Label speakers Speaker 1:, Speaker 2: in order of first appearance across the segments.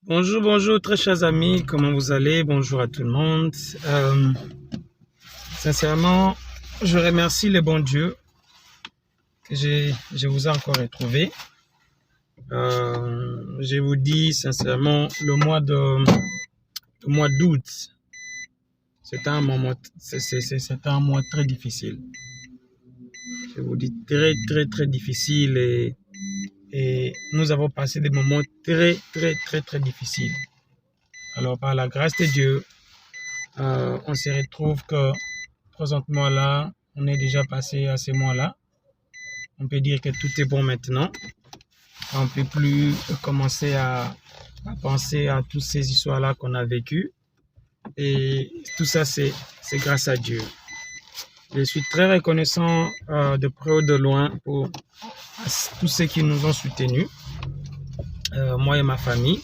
Speaker 1: Bonjour, bonjour, très chers amis, comment vous allez? Bonjour à tout le monde. Sincèrement, je remercie le bon Dieu que je vous ai encore retrouvé. Je vous dis sincèrement, le mois d'août, c'est un mois très difficile. Je vous dis très, très, très difficile et nous avons passé des moments très, très, très, très difficiles. Alors, par la grâce de Dieu, on se retrouve que présentement là, on est déjà passé à ces mois-là. On peut dire que tout est bon maintenant. On ne peut plus commencer à penser à toutes ces histoires-là qu'on a vécues. Et tout ça, c'est grâce à Dieu. Je suis très reconnaissant de près ou de loin pour tous ceux qui nous ont soutenus, moi et ma famille,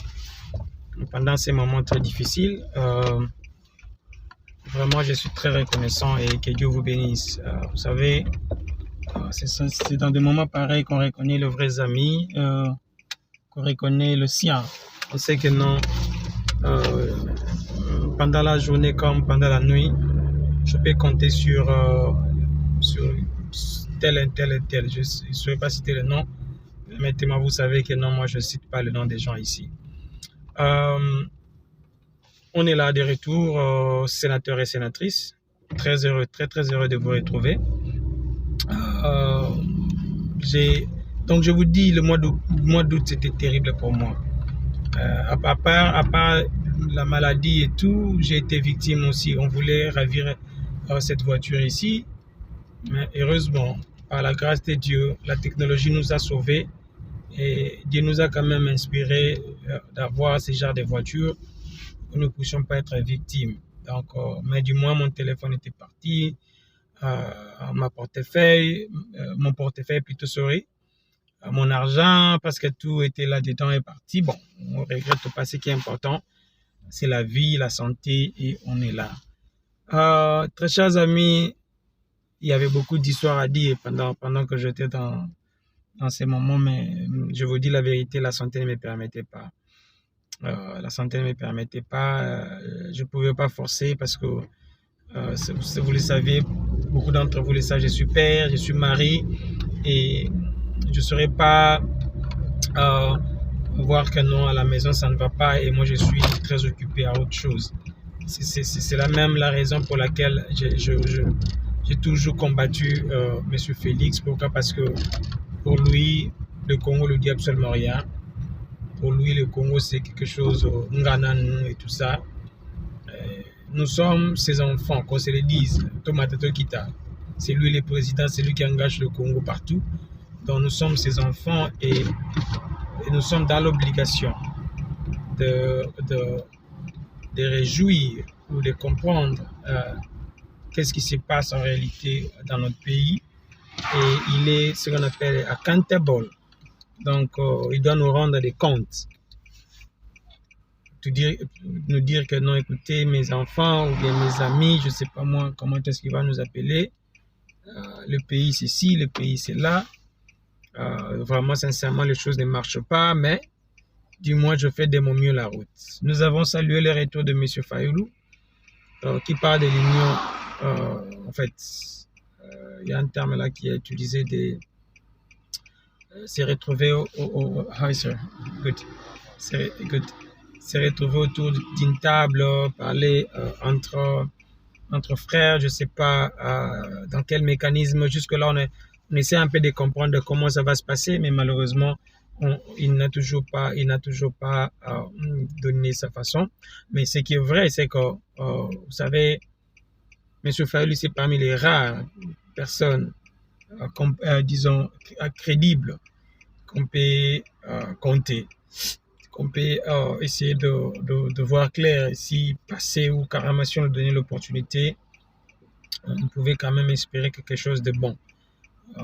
Speaker 1: pendant ces moments très difficiles. Vraiment, je suis très reconnaissant et que Dieu vous bénisse. Vous savez, c'est dans des moments pareils qu'on reconnaît les vrais amis, qu'on reconnaît le sien. On sait que non, pendant la journée comme pendant la nuit, je peux compter sur tel et tel. Je ne saurais pas citer le nom. Maintenant, vous savez que non, moi, je ne cite pas le nom des gens ici. On est là de retour, sénateurs et sénatrices. Très heureux, très, très heureux de vous retrouver. Donc, je vous dis, le mois d'août, c'était terrible pour moi. À part la maladie et tout, j'ai été victime aussi. On voulait ravir cette voiture ici. Mais heureusement, par la grâce de Dieu, la technologie nous a sauvés. Et Dieu nous a quand même inspiré d'avoir ce genre de voiture où nous ne puissions pas être victimes. Donc, mais du moins, mon téléphone était parti. Mon portefeuille plutôt, sorry. Mon argent, parce que tout était là-dedans est parti. Bon, on regrette pas. Ce qui est important, c'est la vie, la santé, et on est là. Très chers amis, il y avait beaucoup d'histoires à dire pendant que j'étais dans ces moments, mais je vous dis la vérité, la santé ne me permettait pas. La santé ne me permettait pas. Je ne pouvais pas forcer parce que, vous le savez, beaucoup d'entre vous le savent, je suis père, je suis mari et je ne saurais pas voir que non, à la maison, ça ne va pas et moi, je suis très occupé à autre chose. C'est la raison pour laquelle j'ai toujours combattu M. Félix. Pourquoi? Parce que pour lui, le Congo ne dit absolument rien. Pour lui, le Congo, c'est quelque chose, Ngananou et tout ça. Nous sommes ses enfants, qu'on se le dise. Tomatato Kita. C'est lui le président, c'est lui qui engage le Congo partout. Donc nous sommes ses enfants et nous sommes dans l'obligation de réjouir ou de comprendre qu'est-ce qui se passe en réalité dans notre pays. Et il est ce qu'on appelle accountable. Donc, il doit nous rendre des comptes. Nous dire que non, écoutez, mes enfants ou bien mes amis, je ne sais pas moi, comment est-ce qu'il va nous appeler. Le pays, c'est ci, le pays, c'est là. Vraiment, sincèrement, les choses ne marchent pas, mais du moins, je fais de mon mieux la route. Nous avons salué le retour de M. Fayoulou, qui parle de l'union. En fait, il y a un terme là qui est utilisé s'est retrouvé hi sir, good. S'est retrouvé autour d'une table, parler entre frères, je ne sais pas dans quel mécanisme. Jusque-là, on essaie un peu de comprendre comment ça va se passer, mais malheureusement, il n'a toujours pas donné sa façon. Mais ce qui est vrai, c'est que, vous savez, M. Fayoulou, c'est parmi les rares personnes disons, crédible qu'on peut compter, qu'on peut essayer de voir clair si passer ou carrément si on nous donnait l'opportunité, on pouvait quand même espérer quelque chose de bon.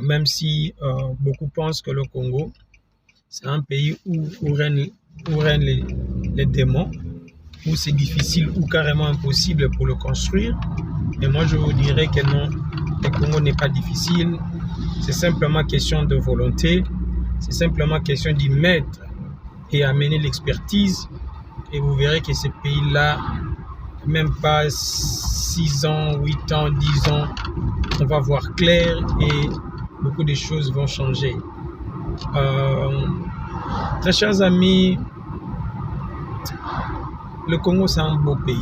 Speaker 1: Même si beaucoup pensent que le Congo, c'est un pays où règnent les démons, où c'est difficile ou carrément impossible pour le construire. Mais moi, je vous dirais que non, le Congo n'est pas difficile. C'est simplement question de volonté. C'est simplement question d'y mettre et amener l'expertise et vous verrez que ces pays-là, même pas 6 ans, 8 ans, 10 ans, on va voir clair et beaucoup de choses vont changer. Très chers amis, le Congo c'est un beau pays,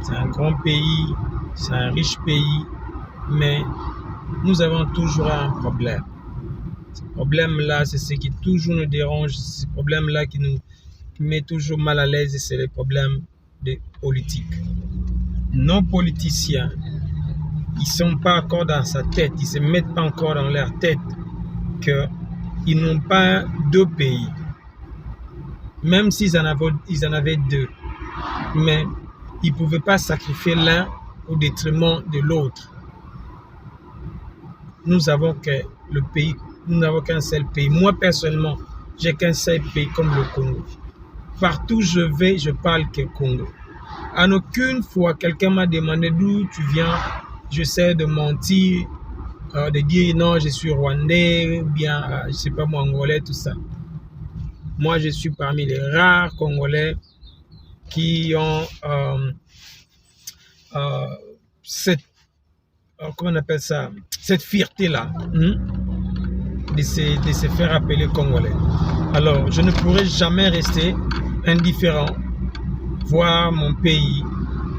Speaker 1: c'est un grand pays, c'est un riche pays, mais nous avons toujours un problème. Ce problème-là, c'est ce qui toujours nous dérange, ce problème-là qui nous met toujours mal à l'aise, et c'est le problème de politique. Nos politiciens, ils ne sont pas encore dans sa tête, ils ne se mettent pas encore dans leur tête qu'ils n'ont pas deux pays, même s'ils en avaient deux, mais ils ne pouvaient pas sacrifier l'un au détriment de l'autre. Nous avons qu'un seul pays. Moi personnellement, j'ai qu'un seul pays comme le Congo. Partout où je vais, je parle que Congo. En aucune fois, quelqu'un m'a demandé d'où tu viens. J'essaie de mentir, de dire non, je suis rwandais, ou bien, je ne sais pas moi, angolais, tout ça. Moi, je suis parmi les rares Congolais qui ont comment on appelle ça, cette fierté-là, de se faire appeler Congolais. Alors, je ne pourrai jamais rester indifférent, voir mon pays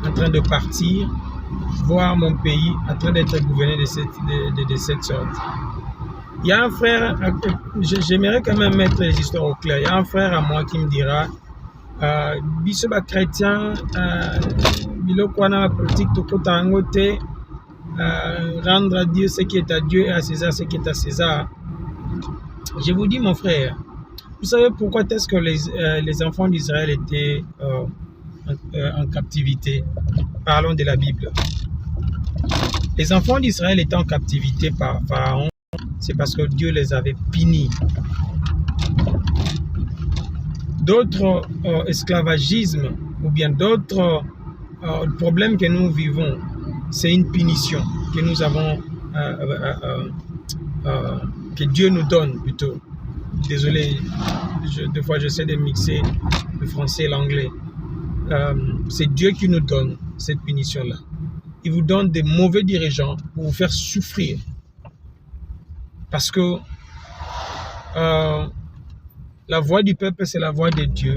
Speaker 1: en train de partir, voir mon pays en train d'être gouverné de cette sorte. Il y a un frère, j'aimerais quand même mettre les histoires au clair. Il y a un frère à moi qui me dira, biso ba chrétien, biloko wana politique tokota yango te, rendre à Dieu ce qui est à Dieu et à César ce qui est à César. Je vous dis mon frère, vous savez pourquoi est-ce que les enfants d'Israël étaient en captivité? Parlons de la Bible. Les enfants d'Israël étaient en captivité par Pharaon, c'est parce que Dieu les avait punis. D'autres esclavagismes ou bien d'autres problèmes que nous vivons, c'est une punition que nous avons, que Dieu nous donne plutôt. Désolé, des fois j'essaie de mixer le français et l'anglais. C'est Dieu qui nous donne cette punition-là. Il vous donne des mauvais dirigeants pour vous faire souffrir. Parce que la voix du peuple, c'est la voix de Dieu.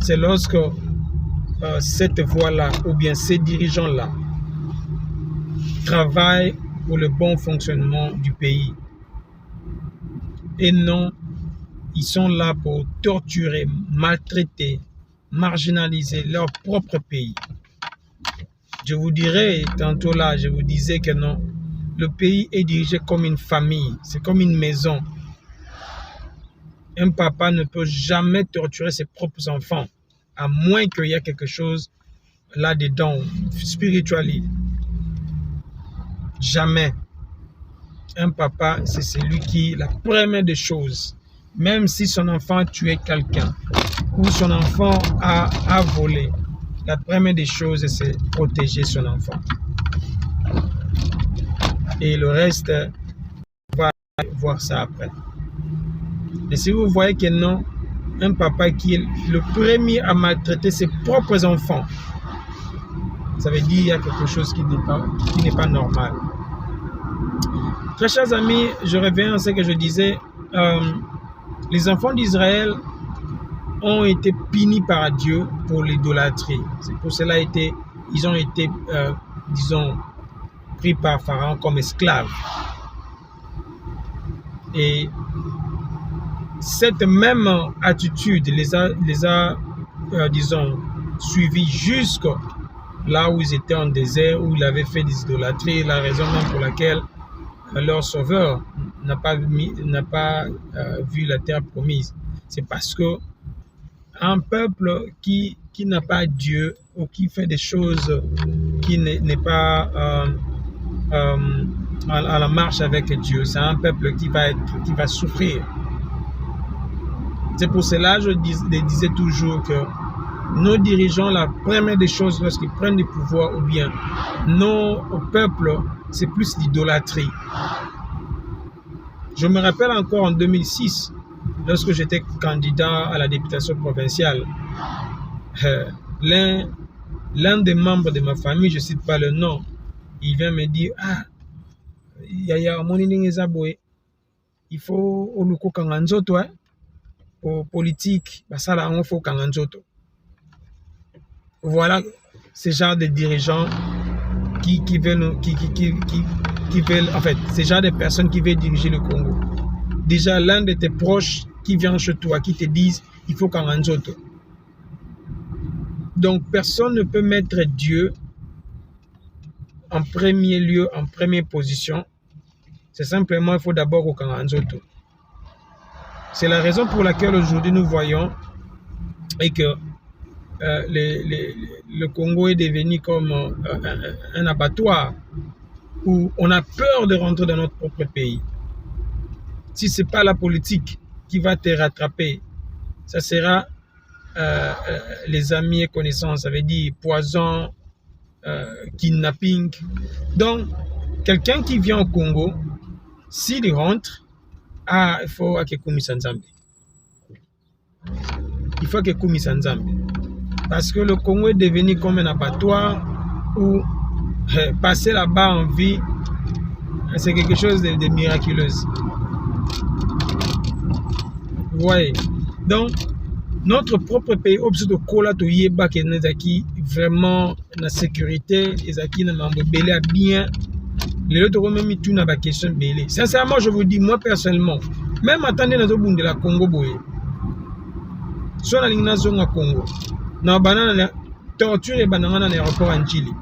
Speaker 1: C'est lorsque cette voix-là, ou bien ces dirigeants-là, travaillent pour le bon fonctionnement du pays. Et non, ils sont là pour torturer, maltraiter, marginaliser leur propre pays. Je vous dirais, tantôt là, je vous disais que non, le pays est dirigé comme une famille, c'est comme une maison. Un papa ne peut jamais torturer ses propres enfants, à moins qu'il y ait quelque chose là-dedans, spirituellement. Jamais. Un papa, c'est celui qui, la première des choses, même si son enfant a tué quelqu'un, ou son enfant a volé, la première des choses, c'est protéger son enfant. Et le reste, on va voir ça après. Et si vous voyez que non, un papa qui est le premier à maltraiter ses propres enfants, ça veut dire qu'il y a quelque chose qui n'est pas normal. Très chers amis, je reviens à ce que je disais. Les enfants d'Israël ont été punis par Dieu pour l'idolâtrie. C'est pour cela ils ont été, disons, pris par Pharaon comme esclaves. Et cette même attitude les a disons, suivis jusqu'à là où ils étaient en désert, où ils avaient fait des idolâtries, la raison même pour laquelle leur sauveur n'a pas vu la terre promise. C'est parce que un peuple qui n'a pas Dieu ou qui fait des choses qui n'est pas à la marche avec Dieu, c'est un peuple qui va souffrir. C'est pour cela que je disais toujours que nos dirigeants, la première des choses lorsqu'ils prennent du pouvoir, ou bien nos peuples, c'est plus l'idolâtrie. Je me rappelle encore en 2006, lorsque j'étais candidat à la députation provinciale, l'un des membres de ma famille, je ne cite pas le nom, il vient me dire, ah, yaya monini ezabwe, il faut oluko kanganzoto, pour politique, ça là, il faut kanganzoto. Voilà ce genre de dirigeants qui veulent, en fait, ce genre de personnes qui veulent diriger le Congo. Déjà, l'un de tes proches qui vient chez toi, qui te disent, il faut kanganzoto. Donc, personne ne peut mettre Dieu en premier lieu, en première position. C'est simplement, il faut d'abord au kanganzoto. C'est la raison pour laquelle aujourd'hui nous voyons et que le Congo est devenu comme un abattoir où on a peur de rentrer dans notre propre pays. Si ce n'est pas la politique qui va te rattraper, ça sera les amis et connaissances, ça veut dire poison, kidnapping. Donc, quelqu'un qui vient au Congo, s'il rentre, il faut qu'il commise Nzambe. Il faut qu'il commise Nzambe. Parce que le Congo est devenu comme un abattoir où passer là-bas en vie, c'est quelque chose de miraculeux. Vous voyez? Donc, notre propre pays, objet de Kola, to Yeba, qui est vraiment la sécurité, qui est bien. Les autres même tout n'a pas question belé. Sincèrement, je vous dis, moi personnellement, même attendez dans le de la Congo boy. Soit la ligne zonga Congo. Na banana torture et banana dans l'aéroport en Chili.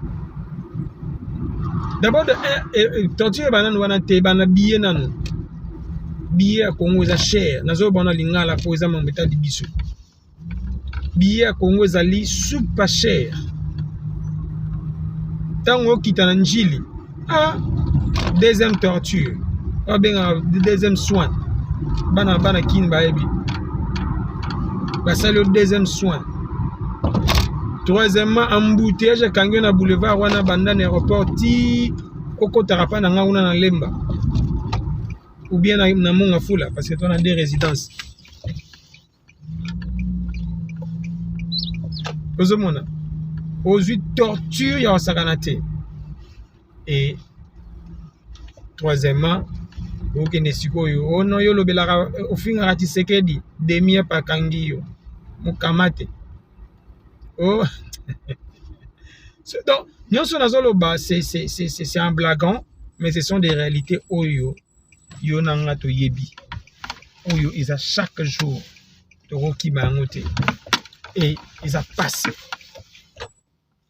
Speaker 1: D'abord torture et banana wana te bana billet nanu. Billet à Congo est cher. Nazo bana linga la poza mambeta di biso. Billet à Congo est super cher. Tango kita na Chili. Deuxième torture. Deuxième soin. Bana kin baebi. C'est le deuxième soin. Troisièmement, embouteillage quand on a boulevard wana banda aéroport ti koko tarapa na ngauna na lemba. Ou bien na monga fula parce que on a des résidences. Ozomona. Aujourd'hui torture ya sakanate. Et troisièmement, ok nesikoyo ono yo lobelaka ofinga rati sekedi demi pa kangiyo mukamate. Oh. Donc, c'est un blaguant, mais ce sont des réalités oyo nanga to yebi. Oyo ils a chaque jour de roki bangote. Et ils a passé.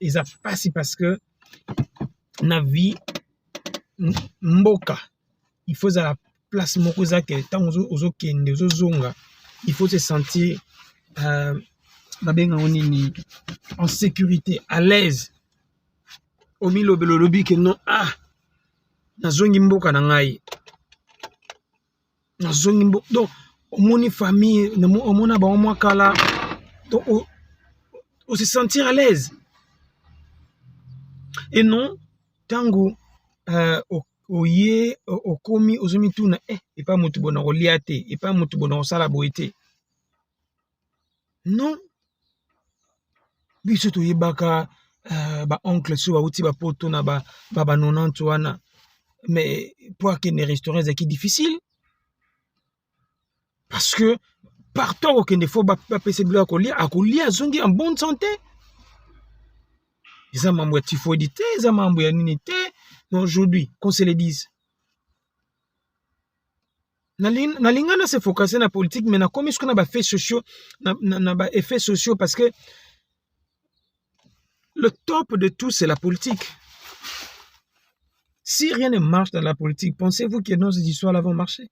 Speaker 1: Ils a passé parce que na vie mboka il faut à la place mokoza que tant ozo kende ozo zonga il faut se sentir en sécurité, à l'aise. Au milieu de lobby que non, nazongi mboka na ngai. Nazongi mboka. Donc, mon famille, mon abon kala. Donc, on se sentir à l'aise. Et non, tango, au komi, au zomituna, et pas motubona reliate, et pas motubona sala boité. Non. Biso to yebaka ba oncle so bauti ba poto na ba 90 wana mais pour que les restaurants c'est difficile parce que partout aucun des fois ba pese bilo akolia zongi en bonne santé ils ont mambo typhoïdité ils ont mambo ya ninité aujourd'hui qu'on se le dise na lingana se focuser na politique mais na comme ce qu'on a ba fait sociaux na ba effets sociaux parce que le top de tout, c'est la politique. Si rien ne marche dans la politique, pensez-vous que nos histoires vont marcher?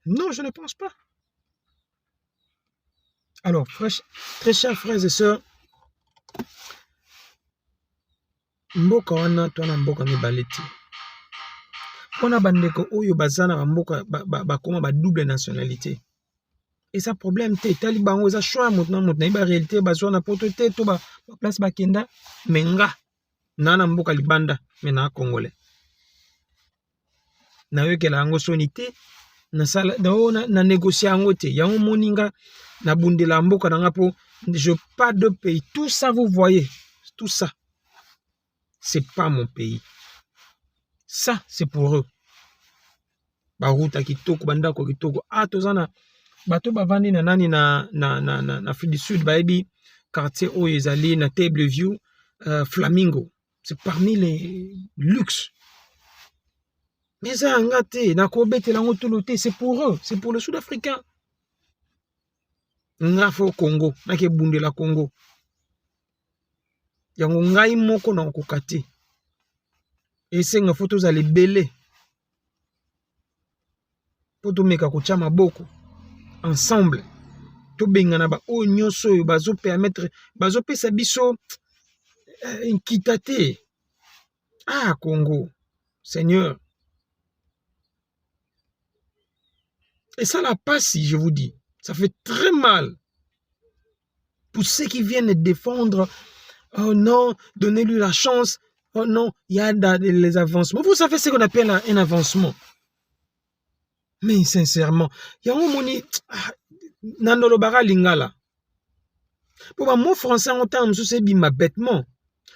Speaker 1: Non, je ne pense pas. Alors, très chers frères et sœurs, mboka wana twana mboka mibaleti. Pona bandeko oyo bazana mboka bakoma ba double nationalité. Et ça problème te taliban oza choix maintenant iba réalité bazwa na poto te to ba place bakenda menga nana mboka libanda mena congolais na wekela yango sonité na sala na négocier yango te yango moninga na bundela mboka nanga po Je pas de pays. Tout ça, vous voyez, tout ça, c'est pas mon pays. Ça, c'est pour eux. Baruta kitoko, bandako kitoko. Ah, tozana, bato bavandi na nani na Afrique du Sud, baebi quartier Oyezali, na Table View, Flamingo. C'est parmi les luxes. Mais ça, c'est pour eux, c'est pour le Sud-Africain. Ngafo Congo, nake bunde la Congo. Yango ngai moko na kokati. Et c'est une photo za lebele. Poto meka kocha maboko ensemble. To bengana ba o nyoso yo bazo permettre bazo pesa biso inquitate. Ah Congo, Seigneur. Et ça la passe, si je vous dis. Ça fait très mal. Pour ceux qui viennent défendre, oh non, donnez-lui la chance. Oh non, il y a les avancements. Vous savez ce qu'on appelle un avancement. Mais sincèrement, il y a un moni nandolo bara lingala. Pour un mot français en termes c'est bima bêtement.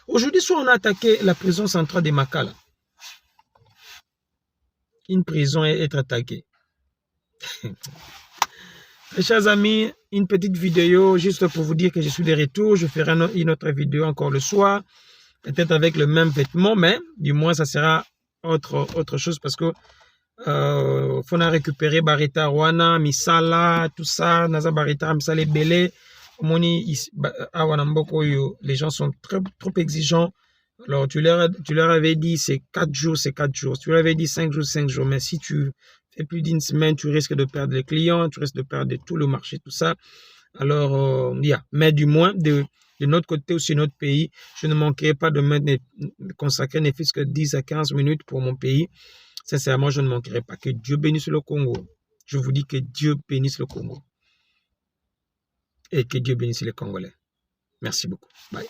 Speaker 1: Aujourd'hui, soit on a attaqué la prison centrale de Makala. Une prison est être attaquée. Mes chers amis, une petite vidéo juste pour vous dire que je suis de retour. Je ferai une autre vidéo encore le soir. Peut-être avec le même vêtement, mais du moins ça sera autre chose parce que faut récupérer Barita Rwana, Misala, tout ça, Naza Barita, Misala Belé. Les gens sont trop exigeants. Alors tu leur avais dit c'est 4 jours, c'est 4 jours. Tu leur avais dit 5 jours, 5 jours. Mais si tu fais plus d'une semaine, tu risques de perdre les clients, tu risques de perdre tout le marché, tout ça. Alors, mais du moins, de notre côté ou sur notre pays, je ne manquerai pas de consacrer ne fût-ce que 10 à 15 minutes pour mon pays. Sincèrement, je ne manquerai pas. Que Dieu bénisse le Congo. Je vous dis que Dieu bénisse le Congo. Et que Dieu bénisse les Congolais. Merci beaucoup. Bye.